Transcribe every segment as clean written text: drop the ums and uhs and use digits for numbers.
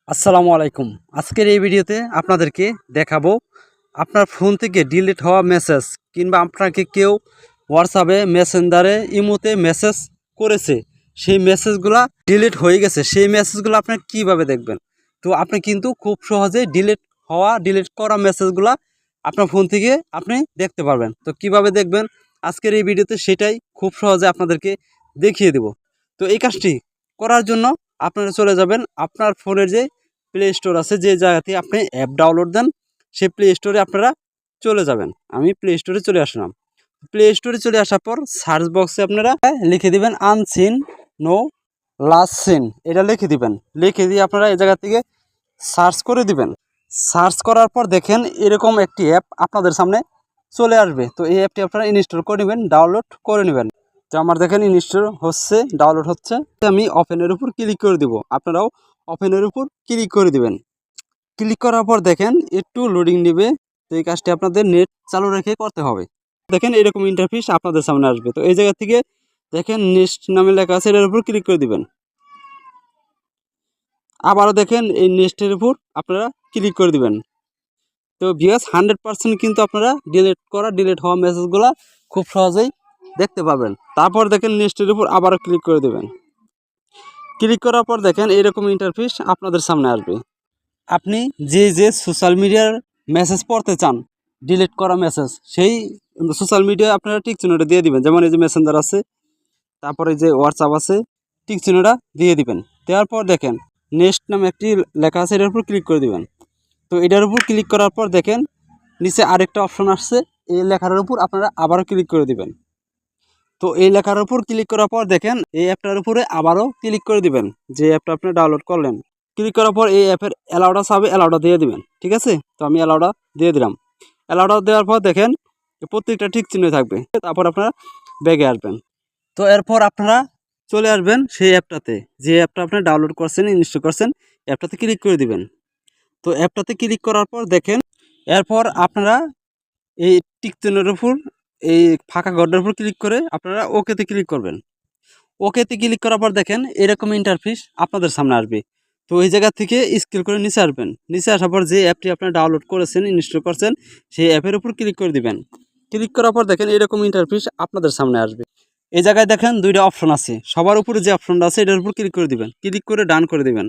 আসসালামু আলাইকুম। আজকের এই ভিডিওতে আপনাদেরকে দেখাবো আপনার ফোন থেকে ডিলিট হওয়া মেসেজ কিংবা আপনাকে কেউ হোয়াটসঅ্যাপে মেসেঞ্জারে ইমোতে মেসেজ করেছে, সেই মেসেজগুলো ডিলিট হয়ে গেছে, সেই মেসেজগুলো আপনি কিভাবে দেখবেন। তো আপনি কিন্তু খুব সহজেই ডিলিট করা মেসেজগুলো আপনার ফোন থেকে আপনি দেখতে পারবেন। তো কিভাবে দেখবেন আজকের এই ভিডিওতে সেটাই খুব সহজে আপনাদেরকে দেখিয়ে দেব। তো এই কাজটি করার জন্য আপনারা চলে যাবেন আপনার ফোনের যে প্লে স্টোর আছে, যে জায়গাতে আপনি অ্যাপ ডাউনলোড দেন, সেই প্লে স্টোরে আপনারা চলে যাবেন। আমি প্লে স্টোরে চলে আসলাম। প্লে স্টোরে চলে আসার পর সার্চ বক্সে আপনারা লিখে দিবেন আনসিন নো লাস্ট সিন, এটা লিখে দিবেন। লিখে দিয়ে আপনারা এই জায়গা থেকে সার্চ করে দিবেন। সার্চ করার পর দেখেন এরকম একটি অ্যাপ আপনাদের সামনে চলে আসবে। তো এই অ্যাপটি আপনারা ইনস্টল করে নেবেন, ডাউনলোড করে নেবেন। তো আমার দেখেন ইনস্টল হচ্ছে, ডাউনলোড হচ্ছে। আমি ওপেনের উপর ক্লিক করে দিব, আপনারাও ওপেনের উপর ক্লিক করে দিবেন। ক্লিক করার পর দেখেন একটু লোডিং নেবে। তো এই কাজটি আপনাদের নেট চালু রেখে করতে হবে। দেখেন এরকম ইন্টারফেস আপনাদের সামনে আসবে। তো এই জায়গা থেকে দেখেন নেক্সট নামে লেখা আছে, এটার উপর ক্লিক করে দিবেন। আবারও দেখেন এই নেক্সটের উপর আপনারা ক্লিক করে দিবেন। তো ভিউয়ার্স 100% কিন্তু আপনারা ডিলিট হওয়া মেসেজগুলো খুব সহজেই দেখতে পাবেন। তারপর দেখেন নেক্সটের উপর আবারও ক্লিক করে দেবেন। ক্লিক করার পর দেখেন এরকম ইন্টারফেস আপনাদের সামনে আসবে। আপনি যে সোশ্যাল মিডিয়ার মেসেজ পড়তে চান, ডিলিট করা মেসেজ, সেই সোশ্যাল মিডিয়ায় আপনারা টিক চিহ্নটা দিয়ে দিবেন। যেমন এই যে মেসেঞ্জার আছে, তারপরে যে হোয়াটসঅ্যাপ আছে, টিক চিহ্নটা দিয়ে দিবেন। দেওয়ার পর দেখেন নেক্সট নামে একটি লেখা আছে, এটার উপর ক্লিক করে দিবেন। তো এটার উপর ক্লিক করার পর দেখেন নিচে আরেকটা অপশন আসছে, এই লেখার উপর আপনারা আবারও ক্লিক করে দিবেন। তো এই লেখার উপর ক্লিক করার পর দেখেন এই অ্যাপটার উপরে আবারও ক্লিক করে দিবেন, যে অ্যাপটা আপনি ডাউনলোড করলেন। ক্লিক করার পর এই অ্যাপের অ্যালাউডা চাবে, অ্যালাউডা দিয়ে দিবেন। ঠিক আছে, তো আমি অ্যালাউডা দিয়ে দিলাম। অ্যালাউডা দেওয়ার পর দেখেন প্রত্যেকটা ঠিক চিহ্ন থাকবে। তারপর আপনারা ব্যাগে আসবেন। তো এরপর আপনারা চলে আসবেন সেই অ্যাপটাতে, যে অ্যাপটা আপনি ডাউনলোড করছেন, ইনস্টল করছেন, অ্যাপটাতে ক্লিক করে দিবেন। তো অ্যাপটাতে ক্লিক করার পর দেখেন এরপর আপনারা এই টিক চিহ্নের উপর, এই ফাঁকা ঘরটার উপর ক্লিক করে আপনারা ওকেতে ক্লিক করবেন। ওকেতে ক্লিক করার পর দেখেন এরকম ইন্টারফেস আপনাদের সামনে আসবে। তো এই জায়গা থেকে স্ক্রল করে নিচে আসবেন। নিচে আসার পর যে অ্যাপটি আপনারা ডাউনলোড করেছেন, ইনস্টল করছেন, সেই অ্যাপের উপর ক্লিক করে দিবেন। ক্লিক করার পর দেখেন এরকম ইন্টারফেস আপনাদের সামনে আসবে। এই জায়গায় দেখেন দুইটা অপশন আছে, সবার উপরে যে অপশনটা আছে এটার উপর ক্লিক করে দিবেন। ক্লিক করে ডান করে দিবেন।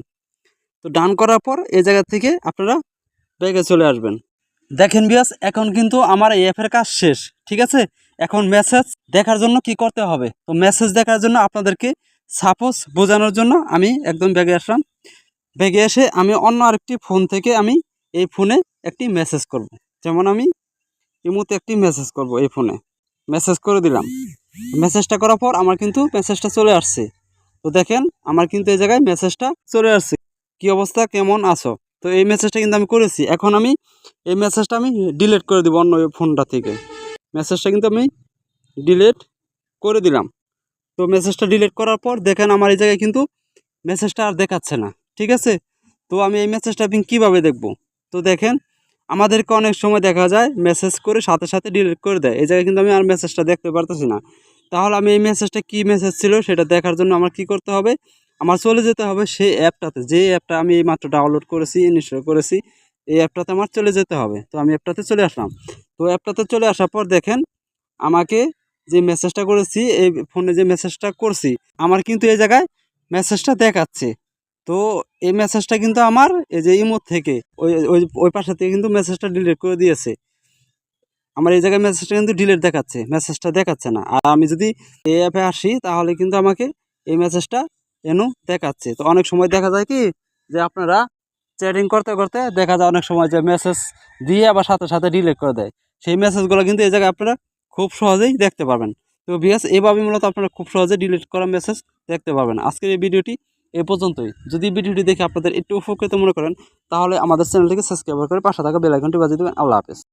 তো ডান করার পর এই জায়গা থেকে আপনারা ব্যাগে চলে আসবেন। দেখেন ভিউয়ার্স, এখন কিন্তু আমার এই অ্যাপের কাজ শেষ। ঠিক আছে, এখন মেসেজ দেখার জন্য কি করতে হবে। তো মেসেজ দেখার জন্য আপনাদেরকে সাপোজ বোঝানোর জন্য আমি একদম ব্যাগে আসলাম। ব্যাগে এসে আমি অন্য আরেকটি ফোন থেকে আমি এই ফোনে একটি মেসেজ করব। যেমন আমি ইমোতে একটি মেসেজ করব, এই ফোনে মেসেজ করে দিলাম। মেসেজটা করার পর আমার কিন্তু মেসেজটা চলে আসছে। তো দেখেন আমার কিন্তু এই জায়গায় মেসেজটা চলে আসছে, কি অবস্থা, কেমন আছো। তো এই মেসেজটা কিন্তু আমি করেছি। এখন আমি এই মেসেজটা আমি ডিলিট করে দিব অন্য ফোনটা থেকে। মেসেজটা কিন্তু আমি ডিলিট করে দিলাম। তো মেসেজটা ডিলিট করার পর দেখেন আমার এই জায়গায় কিন্তু মেসেজটা আর দেখাচ্ছে না। ঠিক আছে, তো আমি এই মেসেজটা আপনি কীভাবে দেখব। তো দেখেন আমাদেরকে অনেক সময় দেখা যায় মেসেজ করে সাথে সাথে ডিলিট করে দেয়। এই জায়গায় কিন্তু আমি আর মেসেজটা দেখতে পারতেছি না। তাহলে আমি এই মেসেজটা কী মেসেজ ছিল সেটা দেখার জন্য আমার কি করতে হবে, আমার চলে যেতে হবে সেই অ্যাপটাতে, যে অ্যাপটা আমি এইমাত্র ডাউনলোড করেছি, ইনস্টল করেছি, এই অ্যাপটাতে আমার চলে যেতে হবে। তো আমি অ্যাপটাতে চলে আসলাম। তো অ্যাপটাতে চলে আসার পর দেখেন আমাকে যে মেসেজটা করেছি, এই ফোনে যে মেসেজটা করছি, আমার কিন্তু এই জায়গায় মেসেজটা দেখাচ্ছে। তো এই মেসেজটা কিন্তু আমার এই যে ইমো থেকে ওই ওই ওই পাশে থেকে কিন্তু মেসেজটা ডিলিট করে দিয়েছে। আমার এই জায়গায় মেসেজটা কিন্তু ডিলিট দেখাচ্ছে, মেসেজটা দেখাচ্ছে না। আর আমি যদি এই অ্যাপে আসি তাহলে কিন্তু আমাকে এই মেসেজটা এনো দেখাচ্ছে। তো অনেক সময় দেখা যায় কি, যে আপনারা চ্যাটিং করতে করতে দেখা যায় অনেক সময় যে মেসেজ দিয়ে আবার সাথে সাথে ডিলিট করে দেয়। সেই মেসেজগুলো কিন্তু এই জায়গায় আপনারা খুব সহজেই দেখতে পারবেন। তো ভিউয়ার্স, এভাবে মূলত আপনারা খুব সহজে ডিলিট করা মেসেজ দেখতে পারবেন। আজকের এই ভিডিওটি এ পর্যন্তই। যদি ভিডিওটি দেখে আপনাদের একটু উপকৃত মনে করেন তাহলে আমাদের চ্যানেলটিকে সাবস্ক্রাইব করে পাশে থাকা বেল আইকনটি বাজিয়ে দেবেন। আল্লাহ হাফেজ।